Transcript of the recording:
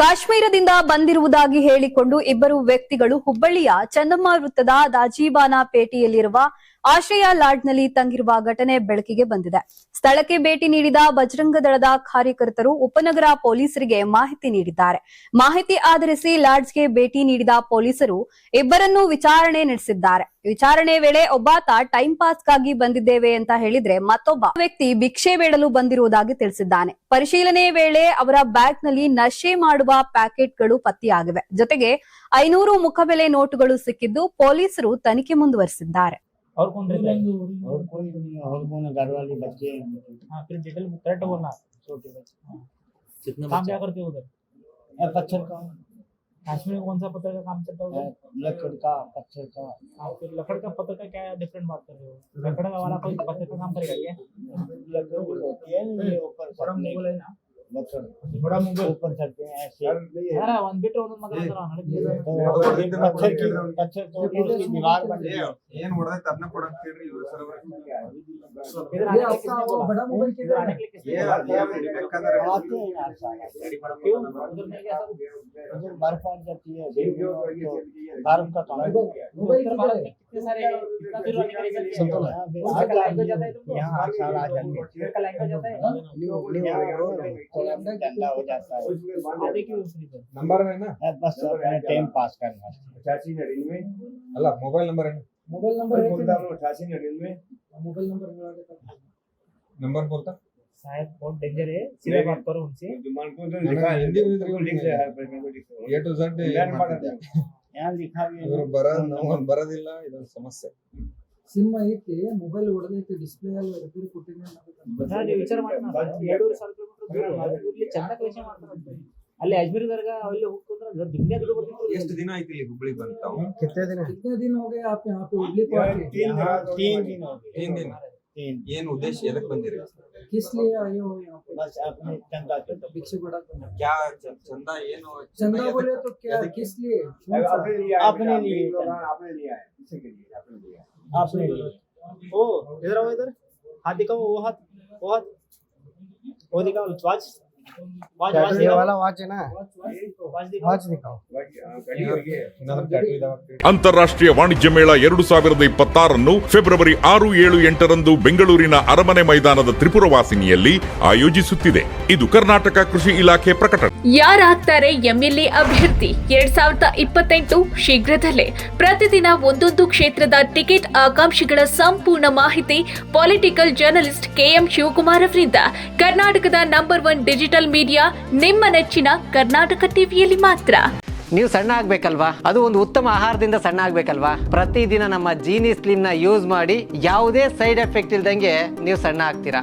ಕಾಶ್ಮೀರದಿಂದ ಬಂದಿರುವುದಾಗಿ ಹೇಳಿಕೊಂಡು ಇಬ್ಬರು ವ್ಯಕ್ತಿಗಳು ಹುಬ್ಬಳ್ಳಿಯ ಚಂದಮ್ಮ ವೃತ್ತದ ದಾಜಿಬಾನ ಪೇಟೆಯಲ್ಲಿರುವ ಆಶ್ರಯ ಲಾಡ್ಜ್ನಲ್ಲಿ ತಂಗಿರುವ ಘಟನೆ ಬೆಳಕಿಗೆ ಬಂದಿದೆ. ಸ್ಥಳಕ್ಕೆ ಭೇಟಿ ನೀಡಿದ ಬಜರಂಗ ದಳದ ಕಾರ್ಯಕರ್ತರು ಉಪನಗರ ಪೊಲೀಸರಿಗೆ ಮಾಹಿತಿ ನೀಡಿದ್ದಾರೆ. ಮಾಹಿತಿ ಆಧರಿಸಿ ಲಾಡ್ಜ್ಗೆ ಭೇಟಿ ನೀಡಿದ ಪೊಲೀಸರು ಇಬ್ಬರನ್ನೂ ವಿಚಾರಣೆ ನಡೆಸಿದ್ದಾರೆ. ವಿಚಾರಣೆ ವೇಳೆ ಒಬ್ಬಾತ ಟೈಂ ಪಾಸ್ಗಾಗಿ ಬಂದಿದ್ದೇವೆ ಅಂತ ಹೇಳಿದ್ರೆ ಮತ್ತೊಬ್ಬ ವ್ಯಕ್ತಿ ಭಿಕ್ಷೆ ಬೇಡಲು ಬಂದಿರುವುದಾಗಿ ತಿಳಿಸಿದ್ದಾನೆ. ಪರಿಶೀಲನೆ ವೇಳೆ ಅವರ ಬ್ಯಾಗ್ನಲ್ಲಿ ನಶೆ ಮಾಡುವ ಪ್ಯಾಕೆಟ್ಗಳು ಪತ್ತೆಯಾಗಿವೆ. ಜೊತೆಗೆ 500 ಮುಖಬೆಲೆ ನೋಟುಗಳು ಸಿಕ್ಕಿದ್ದು ಪೊಲೀಸರು ತನಿಖೆ ಮುಂದುವರೆಸಿದ್ದಾರೆ. और कौन रहता है? और कौन घर वाले बच्चे हाँ, फिर डिटेल में करेक्ट बोलना। छोटे बच्चे कितना काम क्या करते हो उधर? पत्थर का कश्मीर में कौन सा पत्थर का काम चलता है उधर? लकड़ का पत्थर का। हाँ, फिर लकड़ का पत्थर का क्या डिफरेंट बात कर रहे हो? लकड़ का वाला कोई पत्थर का काम करेगा क्या? लकड़ होती है ये ऊपर थोड़ा मुंगल है ना? लकड़ थोड़ा मुंगल ऊपर चढ़ते हैं ऐसे। यार वन बिट ಒಂದು ಮಾತಾಡ್ತಾರ पत्थर तोड़ के उसकी दीवार बन गई। ಏನ್ ಹೊಡೆದೈತೆ ಅದನ್ನ ಕೊಡಕ್ ಕೇಳ್ರಿ ಇವ್ರು ಸರ್ವರ್ इधर आने के लिए किसने बोला? बड़ा मोबाइल किधर आने के लिए किसने बोला? ಬೇಕಾದ್ರೆ आते हैं यार सारे। क्यों उधर नहीं गया सब? उधर बर्फ आ जाती है बर्फ का काम उत्तर भारत में कितने सारे इतना दूर आने के लिए चलते हैं? उसका लैंग्वेज आता है तुमको? यहाँ सारा आ जाते हैं। उसका लैंग्वेज आता है? थोड़ा ठंडा हो जाता है। आते क्यों फ्री पर? ನಂಬರ್ ಏನ बस अपने टाइम पास करना। 8899 ಅಲ್ಲ ಮೊಬೈಲ್ ನಂಬರ್ ಏನು मोबाइल नंबर है बोलता हूं 8899 मोबाइल नंबर नंबर बोलता शायद बहुत डेंजर है सीधा बात करो उनसे जुमान को जो लिखा है हिंदी में लिख दिया है ए टू जेड यहाँ लिखा भी ಇವರು ಬರೋದಿಲ್ಲ ಇದೊಂದು ಸಮಸ್ಯೆ ಸಿಮ್ ಐತಿ ಮೊಬೈಲ್ ಹೊಡೆದೈತಿ ಡಿಸ್ಪ್ಲೇ ಎಲ್ಲ ರಿಪೇರಿ ಕೊಟ್ಟಿದ್ದೀನಿ ನಾನು ವಿಚಾರ ಮಾಡ್ತೀನಿ 2.5 ಸಾವಿರ ಕಿಲೋಮೀಟರ್ ದೂರ ಇಲ್ಲಿ ಚಂದ ಕಲೆಕ್ಷನ್ ಮಾಡ್ತಾರೆ ಅಲ್ಲಿ ಅಜ್ಮೀರ್ ದರ್ಗಾ ಅಲ್ಲಿ ಹೋಗ್ಕೊಂಡ್ರೆ ದುನಿಯಾ ದುಡ್ಡು ಬರ್ತಿತ್ತು ಎಷ್ಟು ದಿನ ಆಯ್ತು ಇಲ್ಲಿ ಹುಬ್ಬಳ್ಳಿ ಬಂದು ತಾವು कितने दिन हो गए आप यहाँ पे उबली को आके 3 दिन हो गए। 3 दिन ಏನು ಉದ್ದೇಶ ಎದಕ್ಕೆ ಬಂದಿರಿ किस लिए आए हो यहाँ पे बस अपने चंदा के तो भिक्षे बड़ा करना क्या ಚಂದ ಏನು चंदा बोले तो क्या किस लिए अपने लिए आपने लिया है किसी के लिए अपने लिए ओ इधर आओ इधर हाथ दिखाओ वो हाथ वो दिखाओ वाच ये वाला वॉच है ना दिखाओ वॉच दिखाओ ಅಂತಾರಾಷ್ಟ್ರೀಯ ವಾಣಿಜ್ಯ ಮೇಳ 2026 ಫೆಬ್ರವರಿ 6, 7, 8ರಂದು ಬೆಂಗಳೂರಿನ ಅರಮನೆ ಮೈದಾನದ ತ್ರಿಪುರವಾಸಿನಿಯಲ್ಲಿ ಆಯೋಜಿಸುತ್ತಿದೆ. ಇದು ಕರ್ನಾಟಕ ಕೃಷಿ ಇಲಾಖೆ ಪ್ರಕಟಣೆ. ಯಾರಾಗ್ತಾರೆ ಎಂಎಲ್ಎ ಅಭ್ಯರ್ಥಿ 2028 ಶೀಘ್ರದಲ್ಲೇ. ಪ್ರತಿದಿನ ಒಂದೊಂದು ಕ್ಷೇತ್ರದ ಟಿಕೆಟ್ ಆಕಾಂಕ್ಷಿಗಳ ಸಂಪೂರ್ಣ ಮಾಹಿತಿ ಪೊಲಿಟಿಕಲ್ ಜರ್ನಲಿಸ್ಟ್ ಕೆಎಂ ಶಿವಕುಮಾರ್ ಅವರಿಂದ ಕರ್ನಾಟಕದ ನಂಬರ್ 1 ಡಿಜಿಟಲ್ ಮೀಡಿಯಾ ನಿಮ್ಮ ನೆಚ್ಚಿನ ಕರ್ನಾಟಕ ಟಿವಿಯಲ್ಲಿ ಮಾತ್ರ. ನೀವು ಸಣ್ಣ ಆಗ್ಬೇಕಲ್ವಾ? ಅದು ಒಂದು ಉತ್ತಮ ಆಹಾರದಿಂದ ಸಣ್ಣ ಆಗ್ಬೇಕಲ್ವಾ? ಪ್ರತಿದಿನ ನಮ್ಮ ಜೀನಿ ಸ್ಲಿಮ್ ನ ಯೂಸ್ ಮಾಡಿ ಯಾವುದೇ ಸೈಡ್ ಎಫೆಕ್ಟ್ ಇಲ್ದಂಗೆ ನೀವು ಸಣ್ಣ ಆಗ್ತೀರಾ.